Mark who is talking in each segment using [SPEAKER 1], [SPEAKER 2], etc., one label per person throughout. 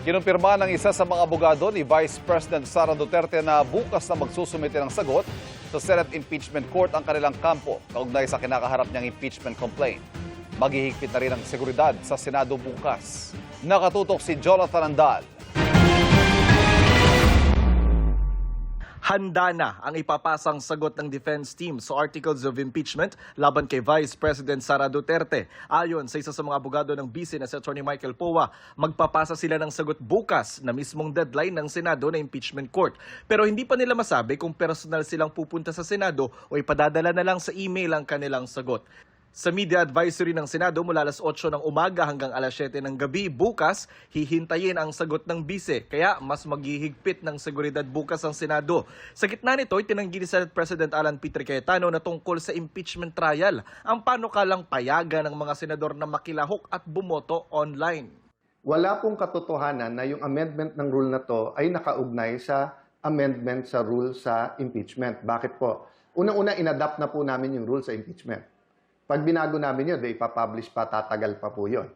[SPEAKER 1] Kinumpirma ng isa sa mga abogado ni Vice President Sara Duterte na bukas na magsusumite ng sagot sa Senate Impeachment Court ang kanilang kampo kaugnay sa kinakaharap niyang impeachment complaint. Maghihigpit na rin ang seguridad sa Senado bukas. Nakatutok si Jonathan Andal.
[SPEAKER 2] Handa na ang ipapasang sagot ng defense team sa articles of impeachment laban kay Vice President Sara Duterte. Ayon sa isa sa mga abogado ng BC na si Atty. Michael Powa, magpapasa sila ng sagot bukas na mismong deadline ng Senado na impeachment court. Pero hindi pa nila masabi kung personal silang pupunta sa Senado o ipadadala na lang sa email ang kanilang sagot. Sa media advisory ng Senado mula alas 8 ng umaga hanggang alas 7 ng gabi bukas, hihintayin ang sagot ng bise. Kaya mas maghihigpit ng seguridad bukas ang Senado. Sa gitna nito, itinanggi ni Senate President Alan Peter Cayetano na tungkol sa impeachment trial ang panukalang payagan ng mga senador na makilahok at bumoto online.
[SPEAKER 3] Wala pong katotohanan na yung amendment ng rule na to ay nakaugnay sa amendment sa rule sa impeachment. Bakit po? Unang-una, inadapt na po namin yung rule sa impeachment. Pag binago namin yun, ipapublish pa, tatagal pa po yun.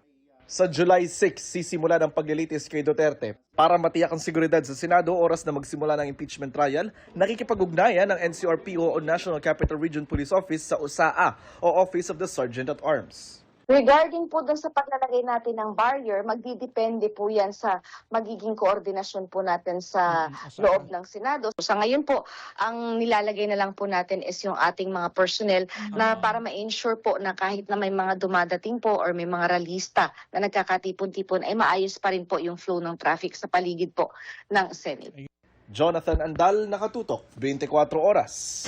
[SPEAKER 2] Sa July 6, sisimula ng paglilitis kay Duterte. Para matiyak ang seguridad sa Senado, oras na magsimula ng impeachment trial, nakikipag-ugnayan ng NCRPO o National Capital Region Police Office sa OSAA o Office of the Sergeant at Arms.
[SPEAKER 4] Regarding po dun sa paglalagay natin ng barrier, magdidepende po yan sa magiging koordinasyon po natin sa loob ng Senado. Sa ngayon po, ang nilalagay na lang po natin is yung ating mga personnel na para ma-ensure po na kahit na may mga dumadating po or may mga ralista na nagkakatipon-tipon ay maayos pa rin po yung flow ng traffic sa paligid po ng Senate.
[SPEAKER 2] Jonathan Andal, nakatutok, 24 oras.